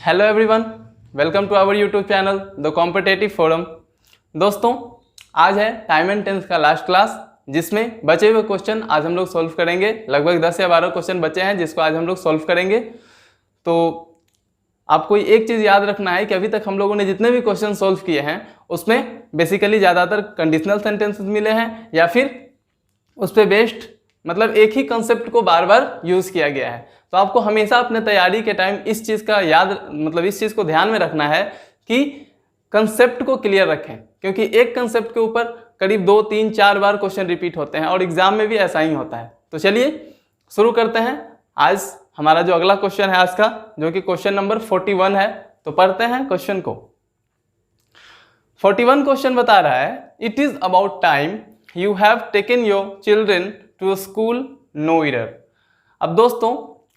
Hello everyone, welcome to our YouTube channel the competitive forum. दोस्तों, आज है time and tense का last class, जिसमें बचे हुए क्वेश्चन आज हम लोग सॉल्व करेंगे। लगभग 10 या 12 क्वेश्चन बचे हैं जिसको आज हम लोग सॉल्व करेंगे। तो आपको एक चीज़ याद रखना है कि अभी तक हम लोगों ने जितने भी क्वेश्चन सॉल्व किए हैं उसमें बेसिकली ज़्यादातर कंडीशनल सेंटेंसेस मिले हैं या फिर उस पर बेस्ड मतलब एक ही कंसेप्ट को बार बार यूज़ किया गया है। तो आपको हमेशा अपने तैयारी के टाइम इस चीज़ का इस चीज़ को ध्यान में रखना है कि कंसेप्ट को क्लियर रखें, क्योंकि एक कंसेप्ट के ऊपर करीब 2, 3, 4 बार क्वेश्चन रिपीट होते हैं और एग्जाम में भी ऐसा ही होता है। तो चलिए शुरू करते हैं। आज हमारा जो अगला क्वेश्चन है आज का, जो कि क्वेश्चन नंबर 41 है, तो पढ़ते हैं क्वेश्चन को। 41 क्वेश्चन बता रहा है, it is about time you have taken your children to school, no error. अब दोस्तों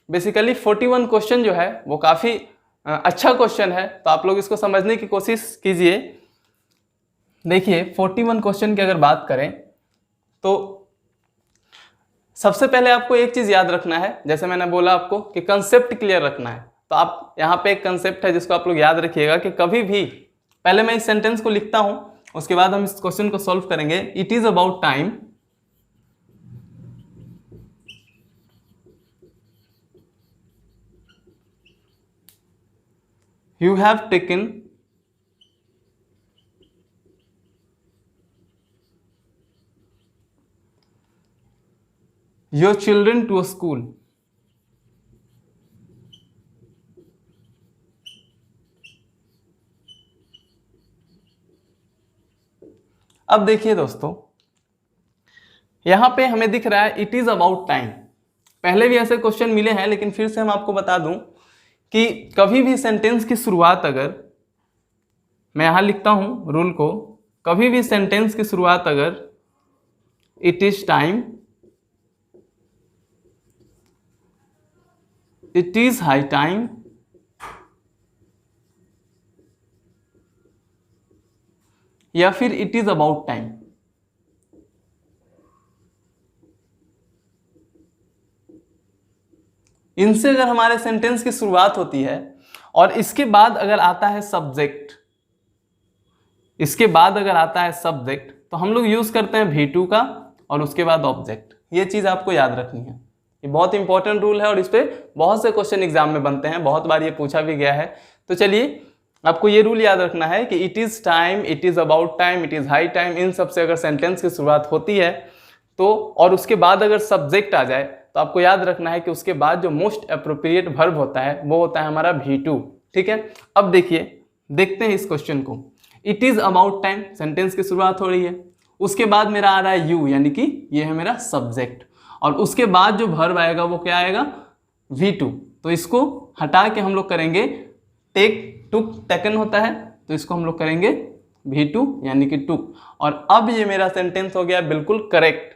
बेसिकली 41 क्वेश्चन जो है वो काफ़ी अच्छा क्वेश्चन है, तो आप लोग इसको समझने की कोशिश कीजिए। देखिए 41 क्वेश्चन की अगर बात करें तो सबसे पहले आपको एक चीज़ याद रखना है, जैसे मैंने बोला आपको कि कंसेप्ट क्लियर रखना है। तो आप यहाँ पे एक कंसेप्ट है जिसको आप लोग याद रखिएगा कि कभी भी पहले मैं इस सेंटेंस को लिखता हूँ, उसके बाद हम इस क्वेश्चन को सॉल्व करेंगे। It is about time you have taken your children to a school। अब देखिए दोस्तों, यहां पे हमें दिख रहा है इट इज अबाउट टाइम। पहले भी ऐसे क्वेश्चन मिले हैं, लेकिन फिर से हम आपको बता दूं कि कभी भी सेंटेंस की शुरुआत, अगर मैं यहां लिखता हूं रूल को, कभी भी सेंटेंस की शुरुआत अगर it is time, it is high time, या फिर इट इज अबाउट टाइम, इनसे अगर हमारे सेंटेंस की शुरुआत होती है और इसके बाद अगर आता है सब्जेक्ट, तो हम लोग यूज करते हैं V2 का और उसके बाद ऑब्जेक्ट। ये चीज आपको याद रखनी है, ये बहुत इंपॉर्टेंट रूल है और इस पे बहुत से क्वेश्चन एग्जाम में बनते हैं, बहुत बार ये पूछा भी गया है। तो चलिए आपको ये रूल याद रखना है कि it is time, it is about time, it is high time, इन सबसे अगर सेंटेंस की शुरुआत होती है तो और उसके बाद अगर सब्जेक्ट आ जाए तो आपको याद रखना है कि उसके बाद जो मोस्ट अप्रोप्रिएट वर्ब होता है वो होता है हमारा V2। ठीक है, अब देखिए, देखते हैं इस क्वेश्चन को। It is about time, sentence की शुरुआत हो रही है, उसके बाद मेरा आ रहा है यू, यानी कि ये है मेरा सब्जेक्ट, और उसके बाद जो वर्ब आएगा वो क्या आएगा, V2। तो इसको हटा के हम लोग करेंगे टेक, टुक, टेकन होता है, तो इसको हम लोग करेंगे V2 यानी कि टुक। और अब ये मेरा सेंटेंस हो गया बिल्कुल करेक्ट।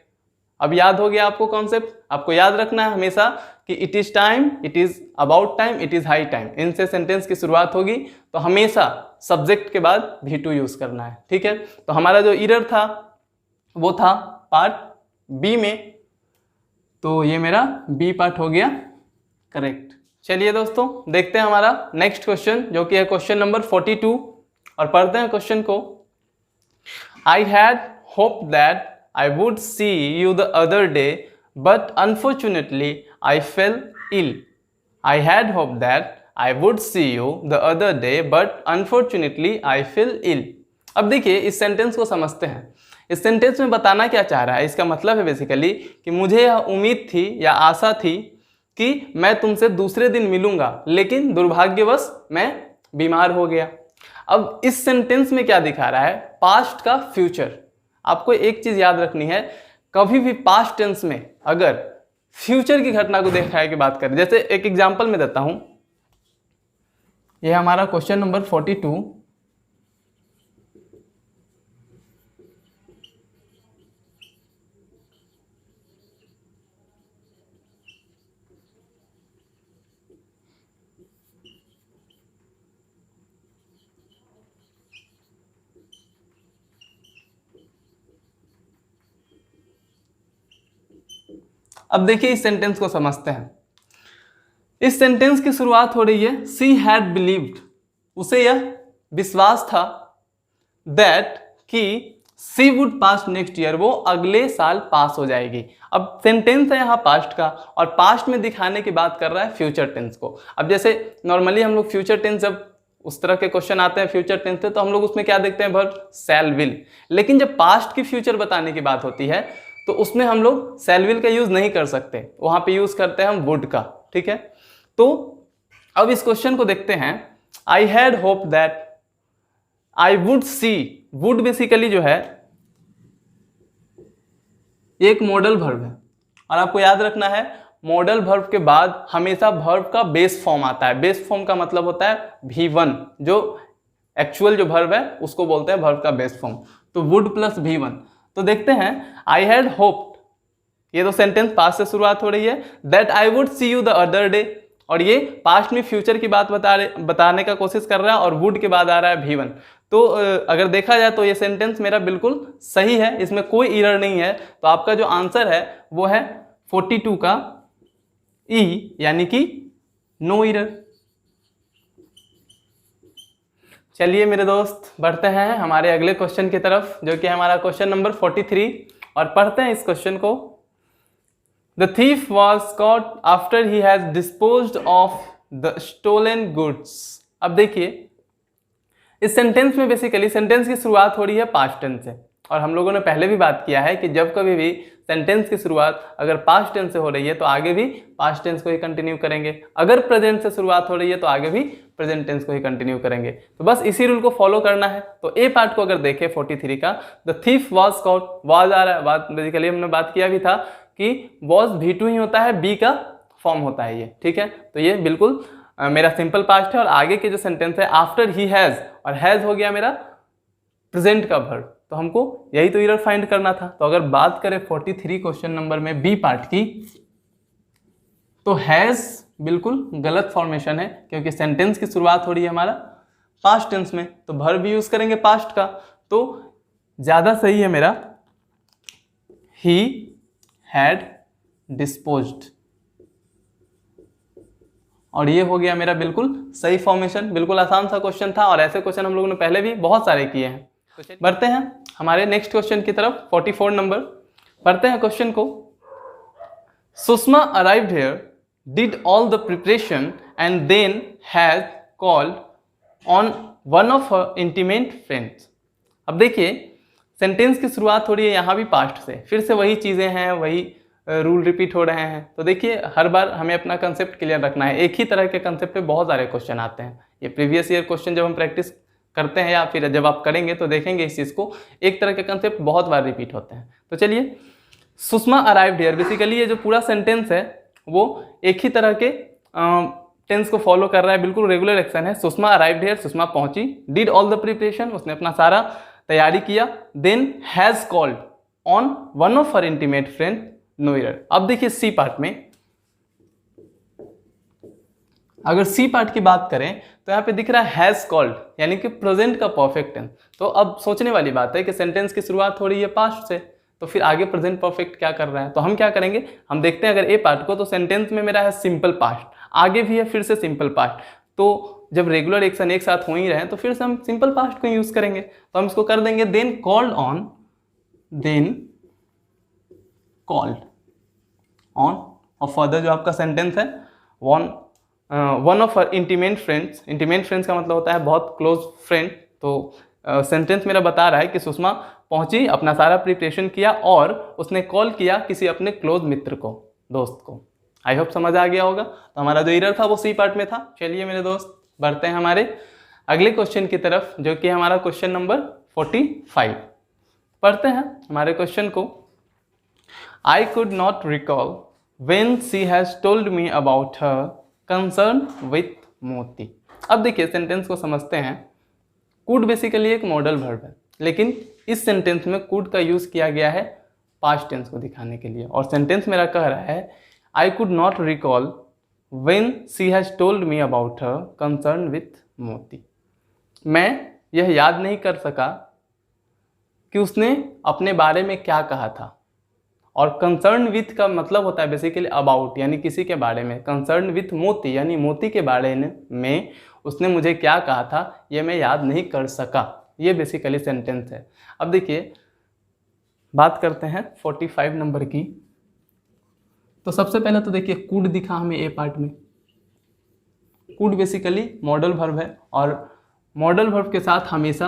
अब याद हो गया आपको कॉन्सेप्ट। आपको याद रखना है हमेशा कि it is time, it is about time, it is high time, इनसे सेंटेंस की शुरुआत होगी तो हमेशा सब्जेक्ट के बाद V2 यूज करना है। ठीक है, तो हमारा जो एरर था वो था पार्ट बी में, तो ये मेरा बी पार्ट हो गया करेक्ट। चलिए दोस्तों देखते हैं हमारा नेक्स्ट क्वेश्चन, जो कि है क्वेश्चन नंबर 42, और पढ़ते हैं क्वेश्चन को। I had hope that I would see you the other day, but unfortunately I fell ill. I had hoped that I would see you the other day, but unfortunately I fell ill. अब देखिए इस sentence को समझते हैं। इस sentence में बताना क्या चाह रहा है, इसका मतलब है बेसिकली कि मुझे यह उम्मीद थी या आशा थी कि मैं तुमसे दूसरे दिन मिलूंगा, लेकिन दुर्भाग्यवश मैं बीमार हो गया। अब इस सेंटेंस में क्या दिखा रहा है, पास्ट का फ्यूचर। आपको एक चीज याद रखनी है, कभी भी पास्ट टेंस में अगर फ्यूचर की घटना को दिखाने की बात करें, जैसे एक एग्जांपल में देता हूं, यह हमारा क्वेश्चन नंबर 42। अब देखिए इस सेंटेंस को समझते हैं। इस सेंटेंस की शुरुआत हो रही है शी हैड बिलीव्ड, उसे यह विश्वास था दैट कि she would pass next year, वो अगले साल पास हो जाएगी। अब सेंटेंस है यहाँ पास्ट का और पास्ट में दिखाने की बात कर रहा है फ्यूचर टेंस को। अब जैसे नॉर्मली हम लोग फ्यूचर टेंस जब उस तरह के क्वेश्चन आते हैं फ्यूचर टेंस से, तो हम लोग उसमें क्या देखते हैं, वर्ब शैल विल। लेकिन जब पास्ट की फ्यूचर बताने की बात होती है तो उसमें हम लोग शैल विल का यूज नहीं कर सकते, वहां पे यूज करते हैं हम वुड का। ठीक है, तो अब इस क्वेश्चन को देखते हैं। I had hope that I would see, would basically जो है एक मॉडल वर्ब है और आपको याद रखना है मॉडल वर्ब के बाद हमेशा वर्ब का बेस फॉर्म आता है। बेस फॉर्म का मतलब होता है V1, जो एक्चुअल जो वर्ब है उसको बोलते हैं वर्ब का बेस फॉर्म। तो वुड प्लस V1। तो देखते हैं आई हैड होप्ड, ये तो सेंटेंस पास्ट से शुरुआत हो रही है, that I would see you the other day, और ये पास्ट में फ्यूचर की बात बताने का कोशिश कर रहा है और वुड के बाद आ रहा है V1। तो अगर देखा जाए तो ये सेंटेंस मेरा बिल्कुल सही है, इसमें कोई एरर नहीं है। तो आपका जो आंसर है वो है 42 का E, यानी कि नो एरर। चलिए मेरे दोस्त बढ़ते हैं हमारे अगले क्वेश्चन की तरफ, जो कि हमारा क्वेश्चन नंबर 43, और पढ़ते हैं इस क्वेश्चन को। The thief was caught after he has disposed of the stolen goods। अब देखिए इस सेंटेंस में बेसिकली सेंटेंस की शुरुआत हो रही है पास्ट टेंस से, और हम लोगों ने पहले भी बात किया है कि जब कभी भी सेंटेंस की शुरुआत अगर पास्ट टेंस से हो रही है तो आगे भी पास्ट टेंस को ही कंटिन्यू करेंगे, अगर प्रेजेंट से शुरुआत हो रही है तो आगे भी प्रेजेंट टेंस को ही कंटिन्यू करेंगे। तो बस इसी रूल को फॉलो करना है। तो ए पार्ट को अगर देखें 43 का, the thief was caught, was आ रहा है, बात बेसिकली हमने बात किया भी था कि वॉज V2 ही होता है, बी का फॉर्म होता है ये। ठीक है, तो ये बिल्कुल मेरा सिंपल पास्ट है। और आगे के जो सेंटेंस है आफ्टर ही हैज, और हैज हो गया मेरा प्रेजेंट का वर्ब, तो हमको यही तो एरर फाइंड करना था। तो अगर बात करें 43 क्वेश्चन नंबर में बी पार्ट की, तो हैज बिल्कुल गलत फॉर्मेशन है, क्योंकि सेंटेंस की शुरुआत हो रही है हमारा पास्ट टेंस में, तो वर्ब भी यूज करेंगे पास्ट का। तो ज्यादा सही है मेरा ही हैड डिस्पोज्ड, और ये हो गया मेरा बिल्कुल सही फॉर्मेशन। बिल्कुल आसान सा क्वेश्चन था और ऐसे क्वेश्चन हम लोगों ने पहले भी बहुत सारे किए हैं। बढ़ते हैं हमारे नेक्स्ट क्वेश्चन की तरफ, 44 नंबर। पढ़ते हैं क्वेश्चन को। Sushma arrived here, did all the preparation and then has called on one of her intimate friends. अब देखिए सेंटेंस की शुरुआत हो रही है यहाँ भी पास्ट से, फिर से वही चीजें हैं, वही रूल रिपीट हो रहे हैं। तो देखिए हर बार हमें अपना कंसेप्ट क्लियर रखना है। एक ही तरह के कंसेप्ट पे बहुत सारे क्वेश्चन आते हैं। ये प्रीवियस ईयर क्वेश्चन जब हम प्रैक्टिस करते हैं या फिर जब आप करेंगे तो देखेंगे इस चीज़ को, एक तरह के कंसेप्ट बहुत बार रिपीट होते हैं। तो चलिए, सुषमा अराइव्ड हियर, बेसिकली ये जो पूरा सेंटेंस है वो एक ही तरह के टेंस को फॉलो कर रहा है, बिल्कुल रेगुलर एक्शन है। सुषमा अराइव्ड हियर, सुषमा पहुंची। डिड ऑल द प्रिपरेशन, उसने अपना सारा तैयारी किया। Then has called on one of her intimate friend, no error. अब देखिए सी पार्ट में, अगर सी पार्ट की बात करें तो यहाँ पे दिख रहा है हैज कॉल्ड, यानी कि प्रेजेंट का परफेक्ट टेंस। तो अब सोचने वाली बात है कि सेंटेंस की शुरुआत हो रही है पास्ट से, तो फिर आगे प्रेजेंट परफेक्ट क्या कर रहा है। तो हम क्या करेंगे, हम देखते हैं अगर ए पार्ट को, तो सेंटेंस में मेरा है सिंपल पास्ट, आगे भी है फिर से सिंपल पास्ट। तो जब रेगुलर एक्शन एक साथ हो ही रहे तो फिर से हम सिंपल पास्ट को यूज करेंगे। तो हम इसको कर देंगे then called on, then called on, और फर्दर जो आपका सेंटेंस है one of intimate friends. Intimate friends का मतलब होता है बहुत क्लोज फ्रेंड। तो सेंटेंस मेरा बता रहा है कि सुषमा पहुंची, अपना सारा प्रिपरेशन किया और उसने कॉल किया किसी अपने क्लोज मित्र को, दोस्त को। आई होप समझ आ गया होगा। तो हमारा जो एरर था वो सी पार्ट में था। चलिए मेरे दोस्त बढ़ते हैं हमारे अगले क्वेश्चन की तरफ, जो कि हमारा क्वेश्चन नंबर 45। पढ़ते हैं हमारे क्वेश्चन को। I could not recall when she has told me about her concern with मोती। अब देखिए सेंटेंस को समझते हैं। could बेसिकली एक मॉडल वर्ब है, लेकिन इस सेंटेंस में could का यूज किया गया है पास्ट टेंस को दिखाने के लिए, और सेंटेंस मेरा कह रहा है I could not recall when she has told me about her concern with मोती। मैं यह याद नहीं कर सका कि उसने अपने बारे में क्या कहा था, और कंसर्न विथ का मतलब होता है बेसिकली अबाउट, यानी किसी के बारे में। कंसर्न विथ मोती यानी मोती के बारे में उसने मुझे क्या कहा था ये मैं याद नहीं कर सका, ये बेसिकली सेंटेंस है। अब देखिए बात करते हैं 45 नंबर की। तो सबसे पहले तो देखिए कुड दिखा हमें ए पार्ट में। कुड बेसिकली मॉडल वर्ब है और मॉडल वर्ब के साथ हमेशा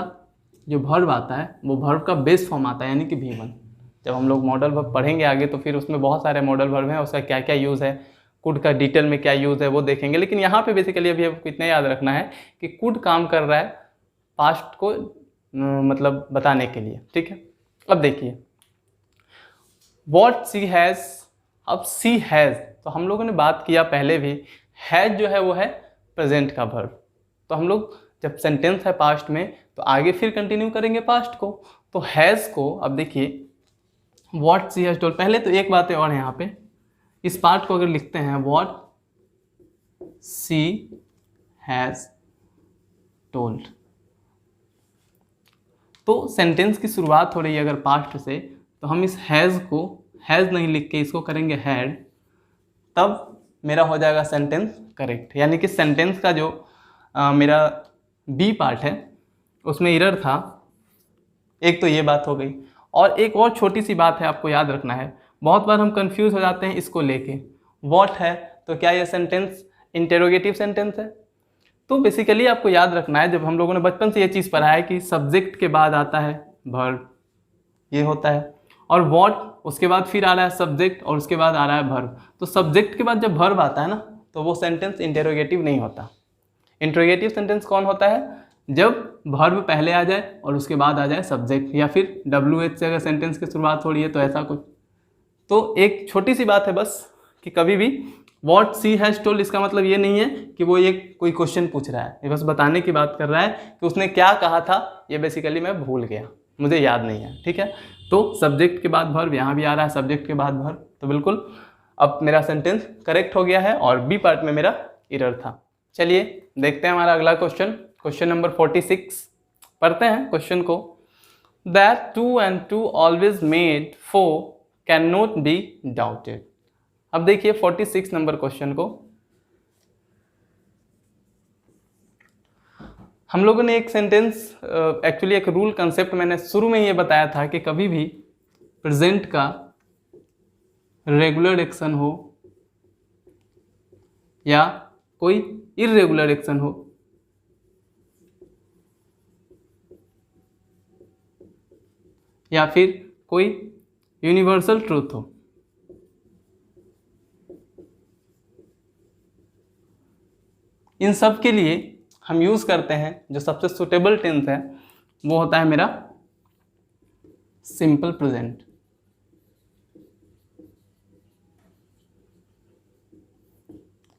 जो वर्ब आता है वो वर्ब का बेस फॉर्म आता है यानी कि V1। जब हम लोग मॉडल वर्ब पढ़ेंगे आगे तो फिर उसमें बहुत सारे मॉडल वर्ब हैं, उसका क्या क्या यूज़ है, कुड का डिटेल में क्या यूज़ है वो देखेंगे। लेकिन यहाँ पे बेसिकली अभी आपको इतना याद रखना है कि कुड काम कर रहा है पास्ट को मतलब बताने के लिए, ठीक है। अब देखिए वॉट सी हैज़, अब सी हैज़ तो हम लोगों ने बात किया पहले भी, हैज़ जो है वो है प्रेजेंट का वर्ब। तो हम लोग जब सेंटेंस है पास्ट में तो आगे फिर कंटिन्यू करेंगे पास्ट को। तो हैज़ को अब देखिए वॉट सी हैज़ टोल्ड, पहले तो एक बात है और यहाँ पे इस पार्ट को अगर लिखते हैं वॉट सी हैज़ टोल्ड, तो सेंटेंस की शुरुआत हो रही है अगर पास्ट से तो हम इस हैज़ को हैज़ नहीं लिख के इसको करेंगे हैड, तब मेरा हो जाएगा सेंटेंस करेक्ट। यानी कि सेंटेंस का जो मेरा बी पार्ट है उसमें एरर था। एक तो ये बात हो गई और एक और छोटी सी बात है आपको याद रखना है, बहुत बार हम कंफ्यूज हो जाते हैं इसको लेके। व्हाट है तो क्या ये सेंटेंस इंटेरोगेटिव सेंटेंस है? तो बेसिकली आपको याद रखना है, जब हम लोगों ने बचपन से ये चीज़ पढ़ा है कि सब्जेक्ट के बाद आता है वर्ब, ये होता है, और व्हाट उसके बाद फिर आ रहा है सब्जेक्ट और उसके बाद आ रहा है वर्ब। तो सब्जेक्ट के बाद जब वर्ब आता है ना तो वो सेंटेंस इंटेरोगेटिव नहीं होता। इंटेरोगेटिव सेंटेंस कौन होता है? जब वर्ब पहले आ जाए और उसके बाद आ जाए सब्जेक्ट, या फिर WH से अगर सेंटेंस की शुरुआत हो रही है तो ऐसा कुछ। तो एक छोटी सी बात है बस कि कभी भी व्हाट सी हैज़ टोल्ड इसका मतलब ये नहीं है कि वो एक कोई क्वेश्चन पूछ रहा है, ये बस बताने की बात कर रहा है कि उसने क्या कहा था, ये बेसिकली मैं भूल गया, मुझे याद नहीं है, ठीक है। तो सब्जेक्ट के बाद वर्ब, यहाँ भी आ रहा है सब्जेक्ट के बाद वर्ब, तो बिल्कुल अब मेरा सेंटेंस करेक्ट हो गया है और बी पार्ट में मेरा एरर था। चलिए देखते हैं हमारा अगला क्वेश्चन, क्वेश्चन नंबर 46 पढ़ते हैं क्वेश्चन को। That 2 and 2 always made 4 can not be doubted. अब देखिए 46 नंबर क्वेश्चन को हम लोगों ने एक सेंटेंस एक्चुअली एक रूल कंसेप्ट मैंने शुरू में ये बताया था कि कभी भी प्रेजेंट का रेगुलर एक्शन हो या कोई इर्रेगुलर एक्शन हो, या फिर कोई यूनिवर्सल ट्रूथ हो, इन सब के लिए हम यूज करते हैं जो सबसे सुटेबल टेंस है वो होता है मेरा सिंपल प्रेजेंट।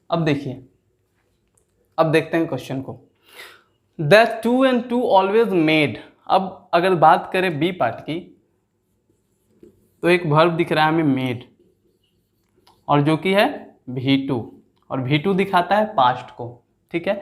अब देखिए, अब देखते हैं क्वेश्चन को। That 2 and 2 always made. अब अगर बात करें बी पार्ट की तो एक वर्ब दिख रहा है हमें मेड, और जो कि है V2, और V2 दिखाता है पास्ट को, ठीक है।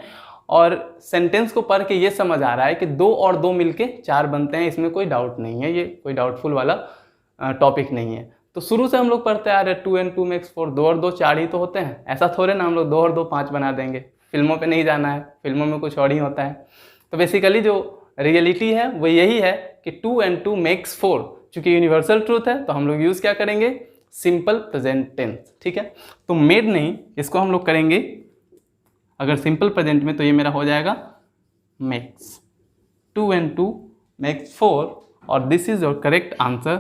और सेंटेंस को पढ़ के ये समझ आ रहा है कि 2 और 2 मिलके 4 बनते हैं, इसमें कोई डाउट नहीं है, ये कोई डाउटफुल वाला टॉपिक नहीं है। तो शुरू से हम लोग पढ़ते आ रहे 2 and 2 makes 4, 2 और 2 4 ही तो होते हैं, ऐसा थोड़े ना हम लोग 2 और 2 5 बना देंगे। फिल्मों पे नहीं जाना है, फिल्मों में कुछ और ही होता है। तो बेसिकली जो रियलिटी है वो यही है कि 2 and 2 makes 4, चूंकि यूनिवर्सल ट्रूथ है तो हम लोग यूज़ क्या करेंगे? सिंपल प्रेजेंट टेंस, ठीक है। तो मेड नहीं, इसको हम लोग करेंगे अगर सिंपल प्रेजेंट में तो ये मेरा हो जाएगा मेक्स। 2 and 2 makes 4 और this is your correct answer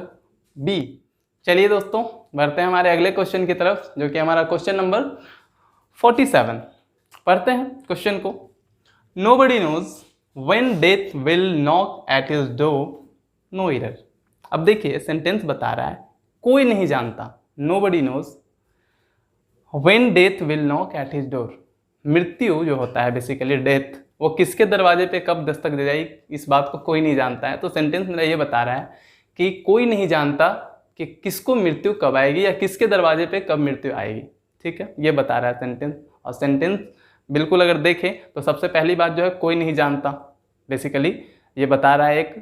B. चलिए दोस्तों बढ़ते हैं हमारे अगले क्वेश्चन की तरफ जो कि हमारा क्वेश्चन नंबर 47। पढ़ते हैं क्वेश्चन को। Nobody knows when death will knock at his door, no error. अब देखिए सेंटेंस बता रहा है कोई नहीं जानता, nobody knows when death will knock at his door. मृत्यु जो होता है बेसिकली डेथ, वो किसके दरवाजे पे कब दस्तक दे जाएगी इस बात को कोई नहीं जानता है। तो सेंटेंस मेरा ये बता रहा है कि कोई नहीं जानता कि किसको मृत्यु कब आएगी या किसके दरवाजे पे कब मृत्यु आएगी, ठीक है, ये बता रहा है सेंटेंस। और सेंटेंस बिल्कुल अगर देखें तो सबसे पहली बात जो है कोई नहीं जानता, बेसिकली ये बता रहा है एक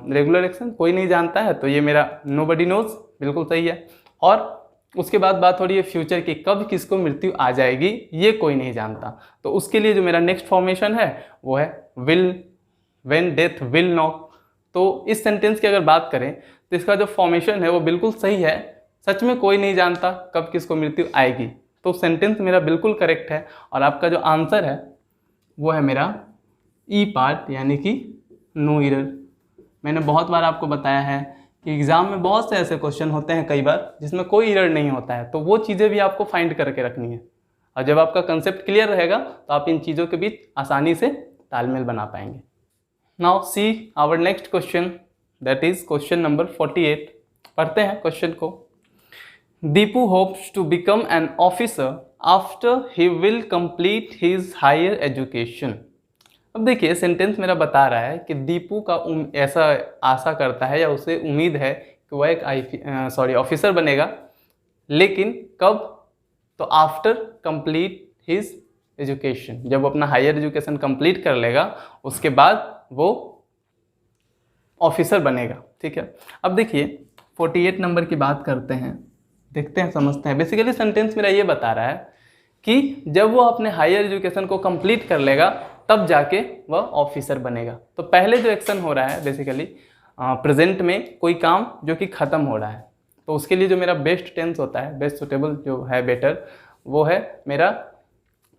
रेगुलर एक्शन, कोई नहीं जानता है, तो ये मेरा नोबडी नोज बिल्कुल सही है। और उसके बाद बात हो रही है फ्यूचर की, कब किसको मृत्यु आ जाएगी ये कोई नहीं जानता। तो उसके लिए जो मेरा नेक्स्ट फॉर्मेशन है वो है will, when death will knock. तो इस सेंटेंस की अगर बात करें तो इसका जो फॉर्मेशन है वो बिल्कुल सही है। सच में कोई नहीं जानता कब किसको मृत्यु आएगी, तो सेंटेंस मेरा बिल्कुल करेक्ट है। और आपका जो आंसर है वो है मेरा ई पार्ट, यानी कि नो एरर। मैंने बहुत बार आपको बताया है कि एग्जाम में बहुत से ऐसे क्वेश्चन होते हैं कई बार जिसमें कोई एरर नहीं होता है, तो वो चीज़ें भी आपको फाइंड करके रखनी है। और जब आपका कंसेप्ट क्लियर रहेगा तो आप इन चीज़ों के बीच आसानी से तालमेल बना पाएंगे। Now see our next question, that is question number 48। पढ़ते हैं क्वेश्चन को। Deepu hopes to become an officer after he will complete his higher education. अब देखिए सेंटेंस मेरा बता रहा है कि दीपू का ऐसा आशा करता है या उसे उम्मीद है कि वह एक ऑफिसर बनेगा, लेकिन कब? तो आफ्टर कंप्लीट हिज एजुकेशन, जब वो अपना हायर एजुकेशन कंप्लीट कर लेगा उसके बाद वो ऑफिसर बनेगा। ठीक है, अब देखिए 48 नंबर की बात करते हैं, देखते हैं समझते हैं। बेसिकली सेंटेंस मेरा ये बता रहा है कि जब वो अपने हायर एजुकेशन को कंप्लीट कर लेगा तब जाके वह ऑफिसर बनेगा। तो पहले जो एक्शन हो रहा है बेसिकली प्रेजेंट में कोई काम जो कि ख़त्म हो रहा है, तो उसके लिए जो मेरा बेस्ट टेंस होता है, बेस्ट सुटेबल जो है बेटर, वो है मेरा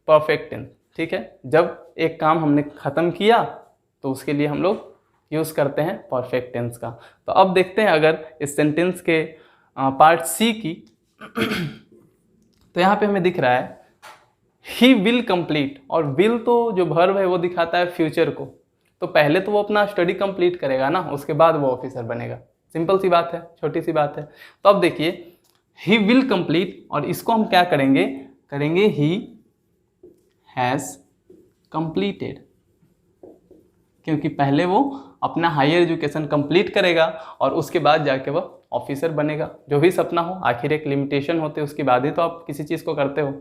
परफेक्ट टेंस। ठीक है, जब एक काम हमने ख़त्म किया तो उसके लिए हम लोग यूज़ करते हैं परफेक्ट टेंस का। तो अब देखते हैं अगर इस सेंटेंस के पार्ट सी की तो यहाँ पे हमें दिख रहा है ही विल कंप्लीट, और विल तो जो वर्ब है वो दिखाता है फ्यूचर को, तो पहले तो वो अपना स्टडी कंप्लीट करेगा ना, उसके बाद वो ऑफिसर बनेगा। सिंपल सी बात है, छोटी सी बात है। तो अब देखिए ही विल कंप्लीट, और इसको हम क्या करेंगे, करेंगे ही हैज़ कंप्लीटेड, क्योंकि पहले वो अपना हायर एजुकेशन कंप्लीट करेगा और उसके बाद जाके वह ऑफिसर बनेगा। जो भी सपना हो, आखिर एक लिमिटेशन होते है, उसके बाद ही तो आप किसी चीज़ को करते हो।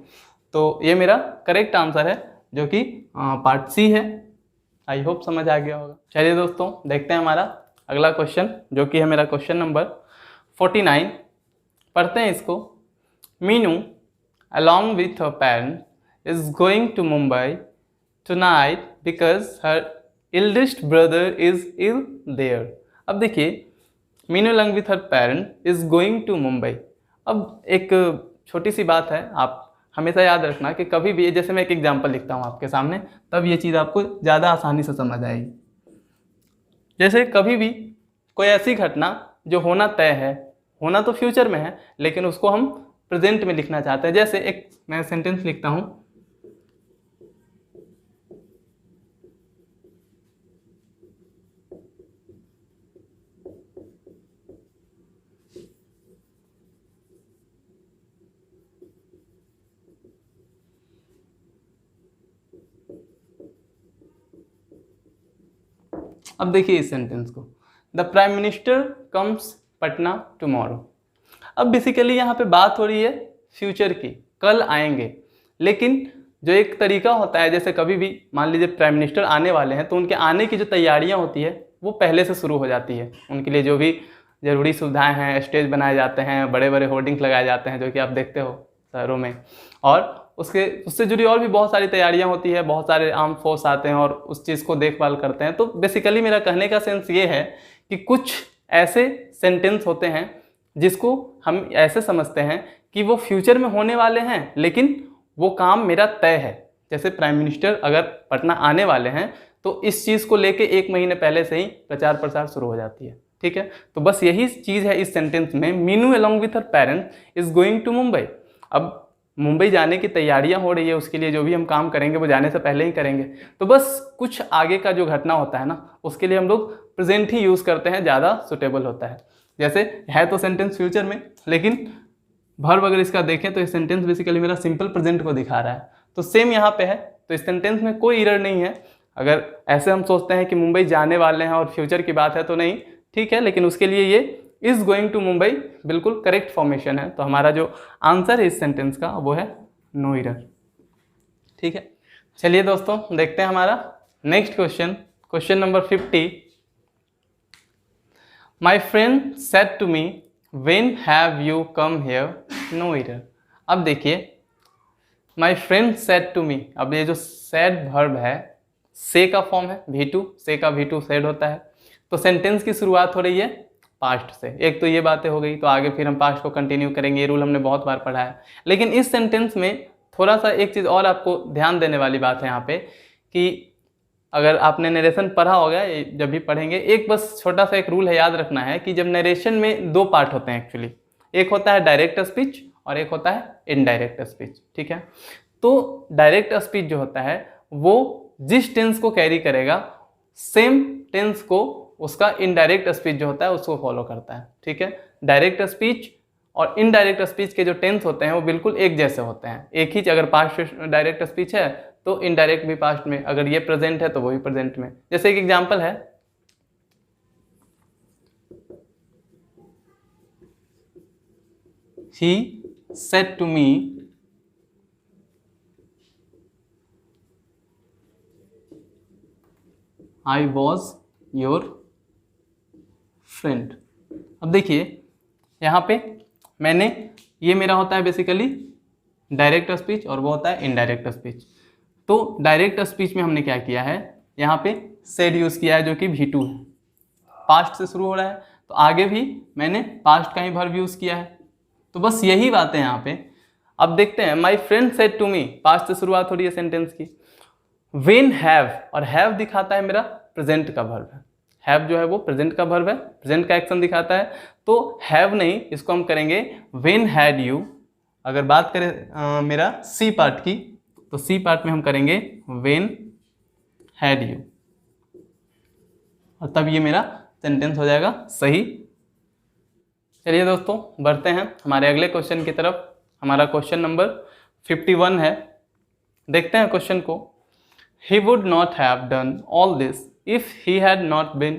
तो ये मेरा करेक्ट आंसर है जो कि पार्ट सी है। आई होप समझ आ गया होगा। चलिए दोस्तों देखते हैं हमारा अगला क्वेश्चन, जो कि है मेरा क्वेश्चन नंबर 49। पढ़ते हैं इसको। Meenu along with her parents is going to Mumbai tonight because her eldest brother is ill there। अब देखिए Meenu along with her parents is going to Mumbai। अब एक छोटी सी बात है, आप हमेशा याद रखना कि कभी भी, जैसे मैं एक एग्जांपल लिखता हूँ आपके सामने, तब ये चीज़ आपको ज़्यादा आसानी से समझ आएगी। जैसे कभी भी कोई ऐसी घटना जो होना तय है, होना तो फ्यूचर में है, लेकिन उसको हम प्रेजेंट में लिखना चाहते हैं। जैसे एक मैं सेंटेंस लिखता हूँ, अब देखिए इस सेंटेंस को, the prime minister comes Patna tomorrow. अब बेसिकली यहाँ पे बात हो रही है फ्यूचर की, कल आएंगे। लेकिन जो एक तरीका होता है, जैसे कभी भी मान लीजिए प्राइम मिनिस्टर आने वाले हैं, तो उनके आने की जो तैयारियां होती है वो पहले से शुरू हो जाती है। उनके लिए जो भी ज़रूरी सुविधाएं हैं, स्टेज बनाए जाते हैं, बड़े बड़े होर्डिंग्स लगाए जाते हैं, जो कि आप देखते हो शहरों में, और उससे जुड़ी और भी बहुत सारी तैयारियां होती है। बहुत सारे आर्म फोर्स आते हैं और उस चीज़ को देखभाल करते हैं। तो बेसिकली मेरा कहने का सेंस ये है कि कुछ ऐसे सेंटेंस होते हैं जिसको हम ऐसे समझते हैं कि वो फ्यूचर में होने वाले हैं, लेकिन वो काम मेरा तय है। जैसे प्राइम मिनिस्टर अगर पटना आने वाले हैं तो इस चीज़ को लेके 1 महीने पहले से ही प्रचार प्रसार शुरू हो जाती है। ठीक है, तो बस यही चीज़ है इस सेंटेंस में। Meenu along with her parents is going to Mumbai. अब मुंबई जाने की तैयारियां हो रही है, उसके लिए जो भी हम काम करेंगे वो जाने से पहले ही करेंगे। तो बस कुछ आगे का जो घटना होता है ना, उसके लिए हम लोग प्रेजेंट ही यूज़ करते हैं, ज़्यादा सुटेबल होता है। जैसे है तो सेंटेंस फ्यूचर में, लेकिन वर्ब अगर इसका देखें तो ये सेंटेंस बेसिकली मेरा सिंपल प्रेजेंट को दिखा रहा है। तो सेम यहाँ पे है, तो इस सेंटेंस में कोई एरर नहीं है। अगर ऐसे हम सोचते हैं कि मुंबई जाने वाले हैं और फ्यूचर की बात है तो नहीं, ठीक है, लेकिन उसके लिए ये इज गोइंग टू मुंबई बिल्कुल करेक्ट फॉर्मेशन है। तो हमारा जो आंसर है इस सेंटेंस का वो है नो एरर। ठीक है, चलिए दोस्तों देखते हैं हमारा next question, question number 50। My friend said to me when have you come here, no error. अब देखिए, my friend said to me, अब ये जो सेड वर्ब है से का फॉर्म है V2, से का V2 सेड होता है, तो सेंटेंस की शुरुआत हो रही है पास्ट से। एक तो ये बातें हो गई, तो आगे फिर हम पास्ट को कंटिन्यू करेंगे, ये रूल हमने बहुत बार पढ़ा है। लेकिन इस सेंटेंस में थोड़ा सा एक चीज़ और आपको ध्यान देने वाली बात है यहाँ पे, कि अगर आपने नरेशन पढ़ा होगा, जब भी पढ़ेंगे, एक बस छोटा सा एक रूल है, याद रखना है कि जब नरेशन में दो पार्ट होते हैं एक्चुअली, एक होता है डायरेक्ट स्पीच और एक होता है इनडायरेक्ट स्पीच, ठीक है। तो डायरेक्ट स्पीच जो होता है वो जिस टेंस को कैरी करेगा, सेम टेंस को उसका इनडायरेक्ट स्पीच जो होता है उसको फॉलो करता है, ठीक है। डायरेक्ट स्पीच और इनडायरेक्ट स्पीच के जो टेंस होते हैं वो बिल्कुल एक जैसे होते हैं, एक ही। अगर पास्ट डायरेक्ट स्पीच है तो इनडायरेक्ट भी पास्ट में, अगर ये प्रेजेंट है तो वो भी प्रेजेंट में। जैसे एक एग्जांपल है, he said to me I was your friend। अब देखिए यहाँ पे मैंने, ये मेरा होता है बेसिकली डायरेक्ट स्पीच और वो होता है इनडायरेक्ट स्पीच। तो डायरेक्ट स्पीच में हमने क्या किया है, यहाँ पे सेड यूज़ किया है जो कि V2 है, पास्ट से शुरू हो रहा है, तो आगे भी मैंने पास्ट का ही वर्ब यूज़ किया है। तो बस यही बात है यहाँ पे। अब देखते हैं, my friend said to me, past से शुरुआत हो रही है सेंटेंस की। व्हेन हैव, और हैव दिखाता है मेरा प्रेजेंट का वर्ब है, हैव जो है वो प्रेजेंट का वर्ब है, प्रेजेंट का एक्शन दिखाता है। तो हैव नहीं, इसको हम करेंगे व्हेन हैड यू। अगर बात करें मेरा सी पार्ट की, तो सी पार्ट में हम करेंगे व्हेन हैड यू, और तब ये मेरा सेंटेंस हो जाएगा सही। चलिए दोस्तों, बढ़ते हैं हमारे अगले क्वेश्चन की तरफ। हमारा क्वेश्चन नंबर 51 है। देखते हैं क्वेश्चन को। He would not have done all this if he had not been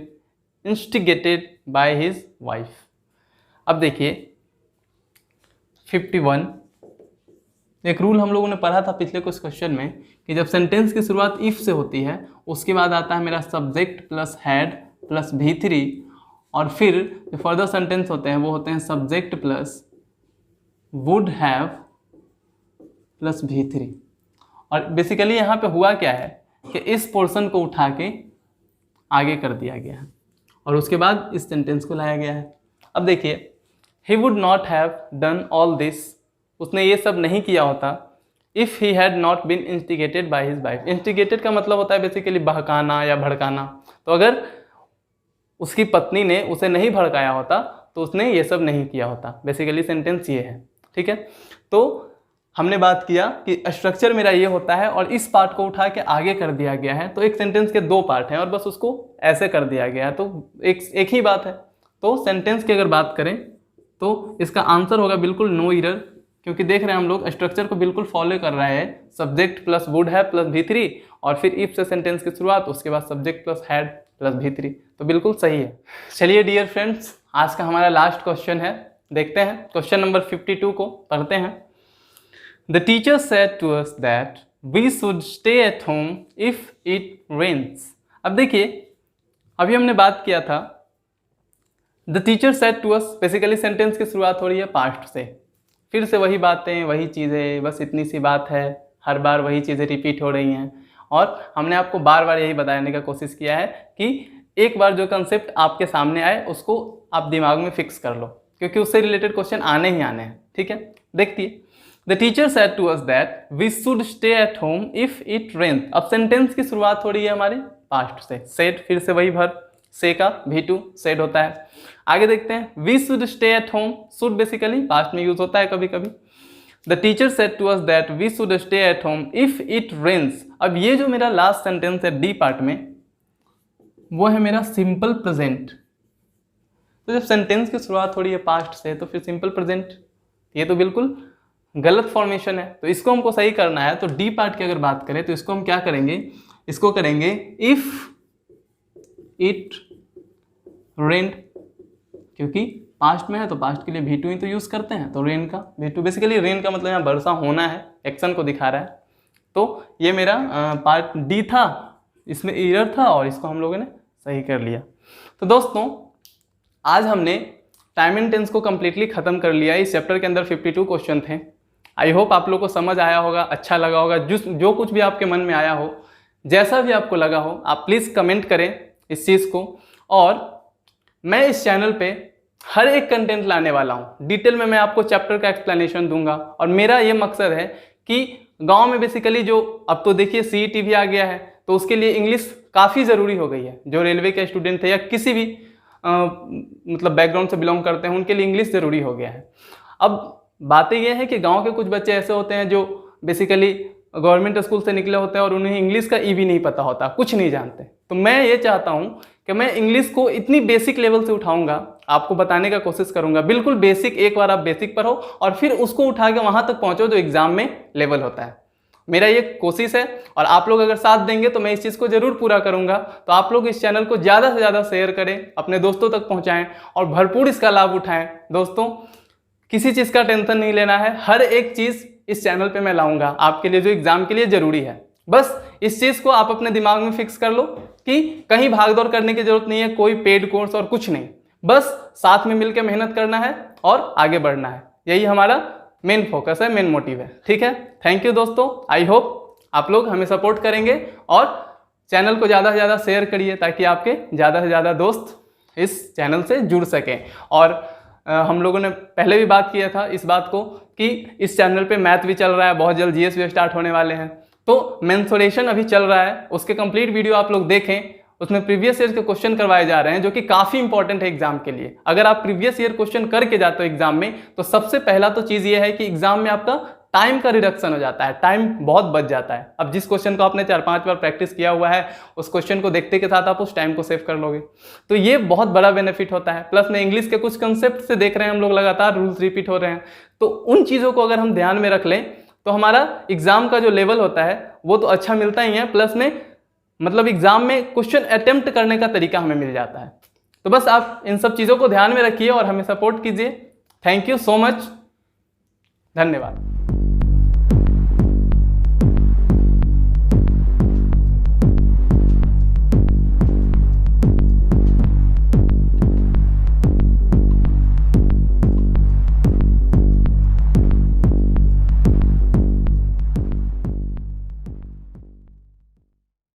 instigated by his wife। अब देखिए 51, एक रूल हम लोगों ने पढ़ा था पिछले कुछ क्वेश्चन में कि जब सेंटेंस की शुरुआत इफ से होती है, उसके बाद आता है मेरा subject plus had plus V3, और फिर जो फर्दर सेंटेंस होते हैं वो होते हैं subject plus would have plus V3। और बेसिकली यहाँ पे हुआ क्या है कि इस पोर्शन को उठा के आगे कर दिया गया है और उसके बाद इस सेंटेंस को लाया गया है। अब देखिए, he would not have done all this, उसने ये सब नहीं किया होता, if he had not been instigated by his wife। instigated का मतलब होता है बेसिकली बहकाना या भड़काना। तो अगर उसकी पत्नी ने उसे नहीं भड़काया होता तो उसने ये सब नहीं किया होता। बेसिकली सेंटेंस ये है, ठीक है। तो हमने बात किया कि स्ट्रक्चर मेरा ये होता है और इस पार्ट को उठा के आगे कर दिया गया है। तो एक सेंटेंस के दो पार्ट हैं और बस उसको ऐसे कर दिया गया है, तो एक ही बात है। तो सेंटेंस की अगर बात करें तो इसका आंसर होगा बिल्कुल नो एरर, क्योंकि देख रहे हैं हम लोग स्ट्रक्चर को बिल्कुल फॉलो कर रहा है। सब्जेक्ट प्लस वुड है प्लस V3, और फिर इफ से सेंटेंस की शुरुआत, उसके बाद subject plus had plus V3, तो बिल्कुल सही है। चलिए डियर फ्रेंड्स, आज का हमारा लास्ट क्वेश्चन है। देखते हैं क्वेश्चन नंबर 52 को पढ़ते हैं। The teacher said to us that we should stay at home if it rains। अब देखिए, अभी हमने बात किया था The teacher said to us, basically sentence की शुरुआत हो रही है पास्ट से, फिर से वही बातें वही चीज़ें, बस इतनी सी बात है, हर बार वही चीज़ें रिपीट हो रही हैं। और हमने आपको बार बार यही बताने का कोशिश किया है कि एक बार जो कंसेप्ट आपके सामने आए उसको आप दिमाग में फिक्स कर लो, क्योंकि उससे रिलेटेड क्वेश्चन आने ही आने हैं, ठीक है। देखिए, The teacher said to us that we should stay at home if it rains। अब सेंटेंस की शुरुआत हो रही है हमारी पास्ट से, said फिर से वही वर्ब, से का V2 said होता है। आगे देखते हैं, we should stay at home, should basically past में यूज होता है कभी कभी। The teacher said to us that we should stay at home if it rains। अब ये जो मेरा लास्ट सेंटेंस है डी पार्ट में, वो है मेरा सिंपल प्रेजेंट। तो जब सेंटेंस की शुरुआत हो रही है पास्ट से तो फिर सिंपल प्रेजेंट, ये तो बिल्कुल गलत फॉर्मेशन है, तो इसको हमको सही करना है। तो डी पार्ट की अगर बात करें तो इसको हम क्या करेंगे, इसको करेंगे इफ इट रेन, क्योंकि पास्ट में है तो पास्ट के लिए V2 ही तो यूज करते हैं। तो रेन का V2, बेसिकली रेन का मतलब यहाँ वर्षा होना है, एक्शन को दिखा रहा है। तो ये मेरा पार्ट डी था, इसमें एरर था और इसको हम लोगों ने सही कर लिया। तो दोस्तों, आज हमने टाइम एंड टेंस को कम्प्लीटली ख़त्म कर लिया है। इस चैप्टर के अंदर 52 क्वेश्चन थे। आई होप आप लोग को समझ आया होगा, अच्छा लगा होगा। जो कुछ भी आपके मन में आया हो, जैसा भी आपको लगा हो, आप प्लीज़ कमेंट करें इस चीज़ को। और मैं इस चैनल पे हर एक कंटेंट लाने वाला हूँ, डिटेल में मैं आपको चैप्टर का एक्सप्लेनेशन दूंगा। और मेरा ये मकसद है कि गांव में बेसिकली जो अब तो देखिए CET भी आ गया है, तो उसके लिए इंग्लिश काफ़ी ज़रूरी हो गई है। जो रेलवे के स्टूडेंट थे या किसी भी मतलब बैकग्राउंड से बिलोंग करते हैं, उनके लिए इंग्लिश ज़रूरी हो गया है। अब बातें ये है कि गांव के कुछ बच्चे ऐसे होते हैं जो बेसिकली गवर्नमेंट स्कूल से निकले होते हैं और उन्हें इंग्लिश का भी नहीं पता होता, कुछ नहीं जानते। तो मैं ये चाहता हूँ कि मैं इंग्लिश को इतनी बेसिक लेवल से उठाऊंगा, आपको बताने का कोशिश करूंगा, बिल्कुल बेसिक। एक बार आप बेसिक पर हो और फिर उसको उठा के वहां तक पहुंचो जो एग्जाम में लेवल होता है। मेरा ये कोशिश है और आप लोग अगर साथ देंगे तो मैं इस चीज़ को जरूर पूरा करूंगा। तो आप लोग इस चैनल को ज़्यादा से ज़्यादा शेयर करें, अपने दोस्तों तक पहुँचाएँ और भरपूर इसका लाभ उठाएँ। दोस्तों, किसी चीज़ का टेंशन नहीं लेना है, हर एक चीज़ इस चैनल पे मैं लाऊंगा आपके लिए जो एग्जाम के लिए ज़रूरी है। बस इस चीज़ को आप अपने दिमाग में फिक्स कर लो कि कहीं भागदौड़ करने की जरूरत नहीं है, कोई पेड कोर्स और कुछ नहीं, बस साथ में मिलकर मेहनत करना है और आगे बढ़ना है। यही हमारा मेन फोकस है, मेन मोटिव है। ठीक है, थैंक यू दोस्तों। आई होप आप लोग हमें सपोर्ट करेंगे और चैनल को ज़्यादा से ज़्यादा शेयर करिए ताकि आपके ज़्यादा से ज़्यादा दोस्त इस चैनल से जुड़ सकें। और हम लोगों ने पहले भी बात किया था इस बात को कि इस चैनल पे मैथ भी चल रहा है, बहुत जल्द GS भी स्टार्ट होने वाले हैं। तो मेंसुरेशन अभी चल रहा है, उसके कंप्लीट वीडियो आप लोग देखें। उसमें प्रीवियस ईयर के क्वेश्चन करवाए जा रहे हैं जो कि काफ़ी इंपॉर्टेंट है एग्जाम के लिए। अगर आप प्रीवियस ईयर क्वेश्चन करके जाते हो एग्जाम में, तो सबसे पहला तो चीज़ ये है कि एग्जाम में आपका टाइम का रिडक्शन हो जाता है, टाइम बहुत बच जाता है। अब जिस क्वेश्चन को आपने 4-5 बार प्रैक्टिस किया हुआ है, उस क्वेश्चन को देखते के साथ आप उस टाइम को सेव कर लोगे, तो ये बहुत बड़ा बेनिफिट होता है। प्लस में इंग्लिश के कुछ कंसेप्ट से देख रहे हैं हम लोग, लगातार रूल्स रिपीट हो रहे हैं, तो उन चीज़ों को अगर हम ध्यान में रख लें तो हमारा एग्जाम का जो लेवल होता है वो तो अच्छा मिलता ही है, प्लस में मतलब एग्जाम में क्वेश्चन अटेम्प्ट करने का तरीका हमें मिल जाता है। तो बस आप इन सब चीज़ों को ध्यान में रखिए और हमें सपोर्ट कीजिए। थैंक यू सो मच, धन्यवाद।